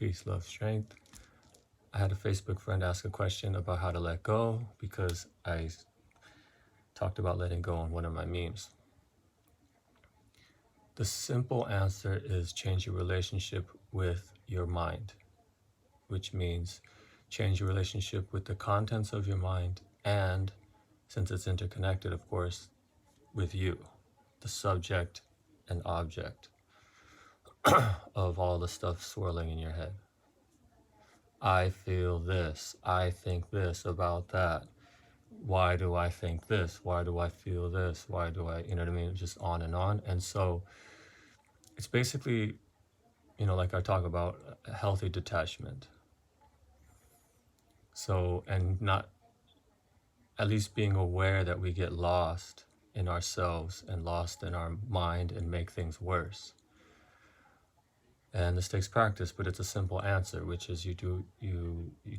Peace, love, strength. I had a Facebook friend ask a question about how to let go because I talked about letting go on one of my memes. The simple answer is change your relationship with your mind, which means change your relationship with the contents of your mind and, since it's interconnected, of course, with you, the subject and object of all the stuff swirling in your head. I feel this. I think this about that. Why do I think this? Why do I feel this? Why do I, you know what I mean? Just on and on. And so it's basically, like I talk about a healthy detachment. So, and not at least being aware that we get lost in ourselves and lost in our mind and make things worse. And this takes practice, but it's a simple answer, which is you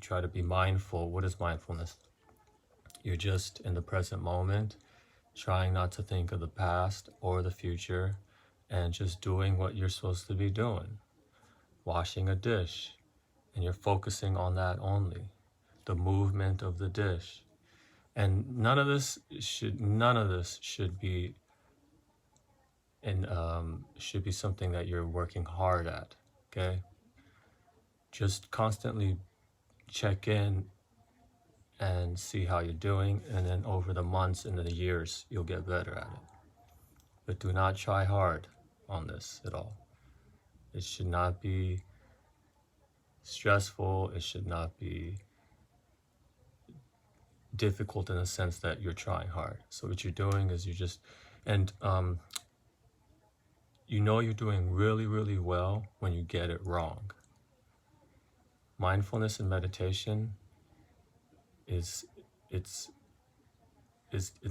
try to be mindful. What is mindfulness? You're just in the present moment, trying not to think of the past or the future, and just doing what you're supposed to be doing. Washing a dish, and you're focusing on that only, the movement of the dish. And none of this should be something that you're working hard at, okay? Just constantly check in and see how you're doing, and then over the months and the years, you'll get better at it. But do not try hard on this at all. It should not be stressful. It should not be difficult in the sense that you're trying hard. So what you're doing is you're doing really, really well when you get it wrong. Mindfulness and meditation is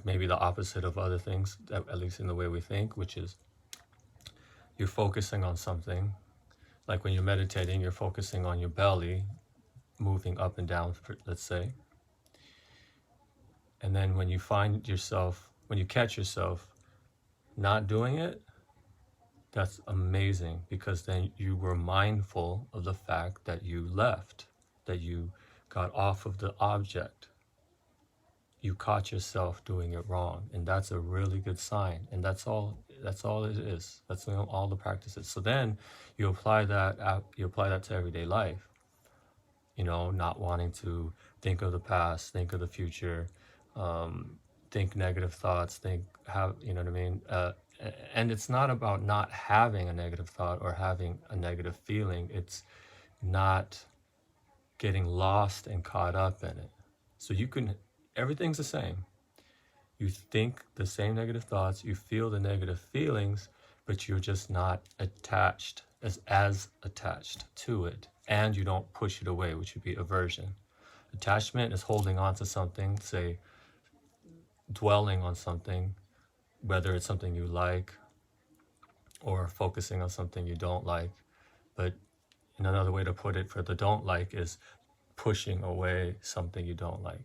maybe the opposite of other things, at least in the way we think, which is you're focusing on something. Like when you're meditating, you're focusing on your belly moving up and down, let's say. And then when you catch yourself not doing it, that's amazing, because then you were mindful of the fact that you left, that you got off of the object. You caught yourself doing it wrong, and that's a really good sign. And that's all it is. That's all the practices. So then you apply that to everyday life. Not wanting to think of the past, think of the future, think negative thoughts, you know what I mean? And it's not about not having a negative thought or having a negative feeling. It's not getting lost and caught up in it. So everything's the same. You think the same negative thoughts, you feel the negative feelings, but you're just not attached, as attached to it. And you don't push it away, which would be aversion. Attachment is holding on to something, say, dwelling on something, whether it's something you like or focusing on something you don't like. But another way to put it for the don't like is pushing away something you don't like.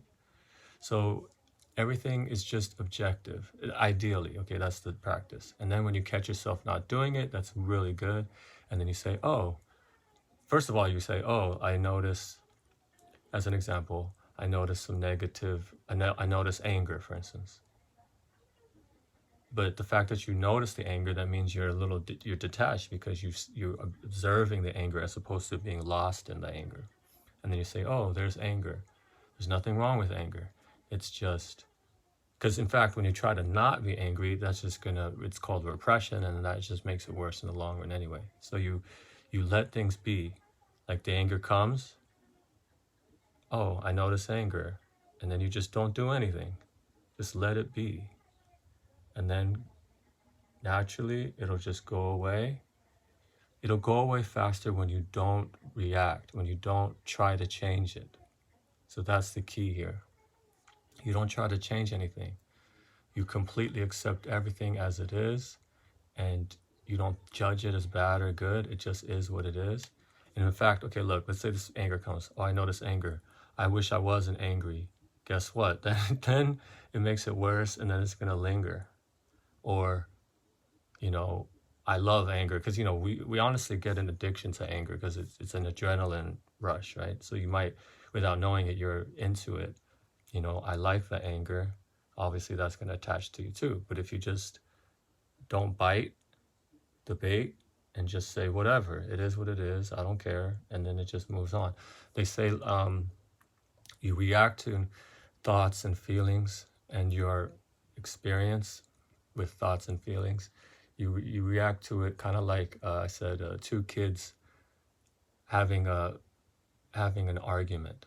So everything is just objective, ideally. Okay, that's the practice. And then when you catch yourself not doing it, that's really good. And then you say, first of all, I notice, as an example, I notice some negative, I notice anger, for instance. But the fact that you notice the anger, that means you're detached, because you're observing the anger as opposed to being lost in the anger. And then you say, there's anger. There's nothing wrong with anger. It's just, because in fact, when you try to not be angry, that's just it's called repression, and that just makes it worse in the long run anyway. So you let things be. Like the anger comes, I notice anger. And then you just don't do anything. Just let it be. And then naturally, it'll just go away. It'll go away faster when you don't react, when you don't try to change it. So that's the key here. You don't try to change anything. You completely accept everything as it is, and you don't judge it as bad or good. It just is what it is. And in fact, okay, look, let's say this anger comes. I notice anger. I wish I wasn't angry. Guess what? Then it makes it worse, and then it's going to linger. Or, I love anger because, we honestly get an addiction to anger because it's an adrenaline rush, right? So you might, without knowing it, you're into it. I like the anger. Obviously, that's going to attach to you too. But if you just don't bite, debate, and just say, whatever, it is what it is, I don't care, and then it just moves on. They say you react to thoughts and feelings and your experience with thoughts and feelings. You react to it kind of like I said, two kids having an argument.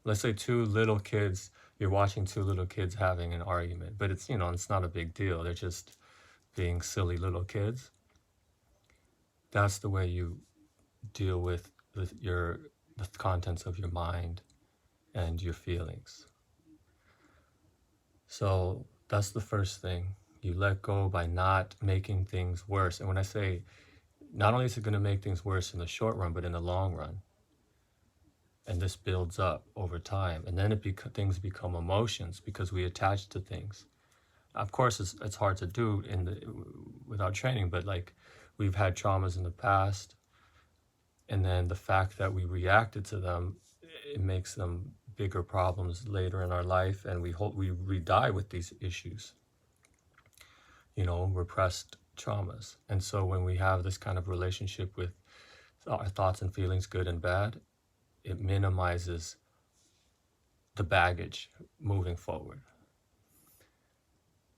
Let's say two little kids, you're watching two little kids having an argument, but it's not a big deal. They're just being silly little kids. That's the way you deal with the contents of your mind and your feelings. So that's the first thing. You let go by not making things worse. And when I say, not only is it going to make things worse in the short run, but in the long run. And this builds up over time. And then things become emotions because we attach to things. Of course, it's hard to do without training, but like we've had traumas in the past. And then the fact that we reacted to them, it makes them bigger problems later in our life. And we die with these issues, repressed traumas. And so when we have this kind of relationship with our thoughts and feelings, good and bad, it minimizes the baggage moving forward.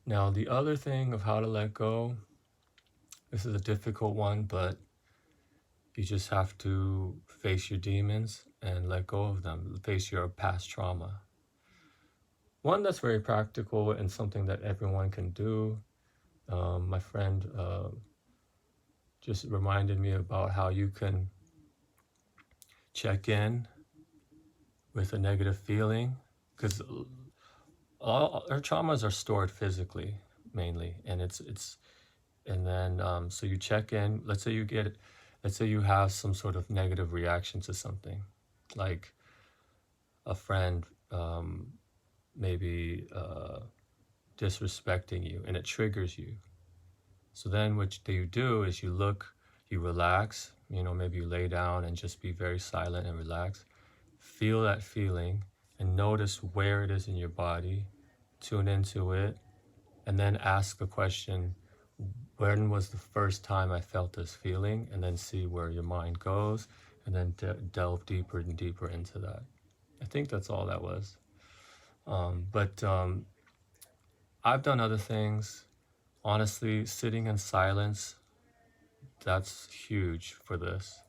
Now, the other thing of how to let go, this is a difficult one, but you just have to face your demons and let go of them, face your past trauma. One that's very practical and something that everyone can do. My friend just reminded me about how you can check in with a negative feeling, because all our traumas are stored physically mainly, and and then so you check in. Let's say you have some sort of negative reaction to something, like a friend maybe disrespecting you, and it triggers you. So then what you do is you relax, maybe you lay down and just be very silent and relax. Feel that feeling and notice where it is in your body, tune into it, and then ask the question, when was the first time I felt this feeling? And then see where your mind goes, and then delve deeper and deeper into that. I think that's all that was. But I've done other things. Honestly, sitting in silence, that's huge for this,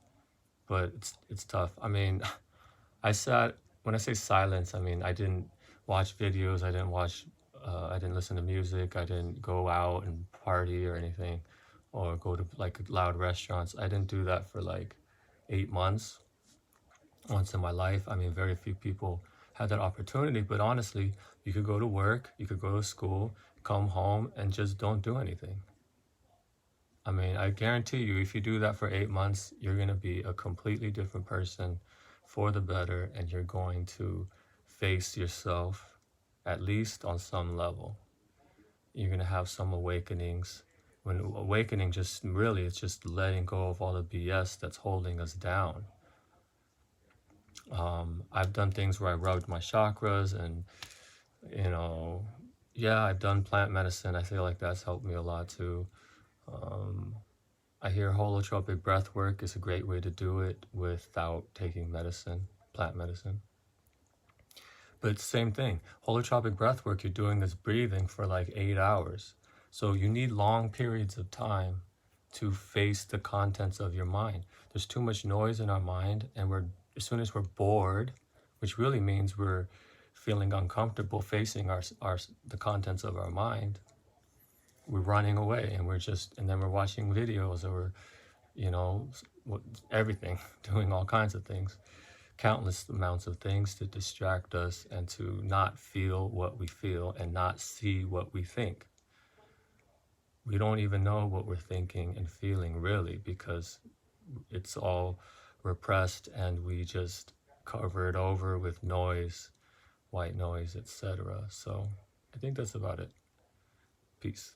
but it's tough. I mean, when I say silence, I mean, I didn't watch videos, I didn't listen to music, I didn't go out and party or anything, or go to like loud restaurants. I didn't do that for like 8 months once in my life. I mean, very few people had that opportunity, but honestly, you could go to work, you could go to school, come home, and just don't do anything. I mean, I guarantee you, if you do that for 8 months, you're going to be a completely different person for the better, and you're going to face yourself, at least on some level. You're going to have some awakenings. When awakening it's just letting go of all the BS that's holding us down. I've done things where I rubbed my chakras, and I've done plant medicine. I feel like that's helped me a lot too. I hear holotropic breath work is a great way to do it without taking medicine, plant medicine. But it's the same thing. Holotropic breath work, you're doing this breathing for like 8 hours. So you need long periods of time to face the contents of your mind. There's too much noise in our mind, and as soon as we're bored, which really means we're feeling uncomfortable facing the contents of our mind, we're running away, and then we're watching videos, or everything, doing all kinds of things, countless amounts of things to distract us and to not feel what we feel and not see what we think. We don't even know what we're thinking and feeling really, because it's all repressed, and we just cover it over with noise, white noise, etc. So I think that's about it. Peace.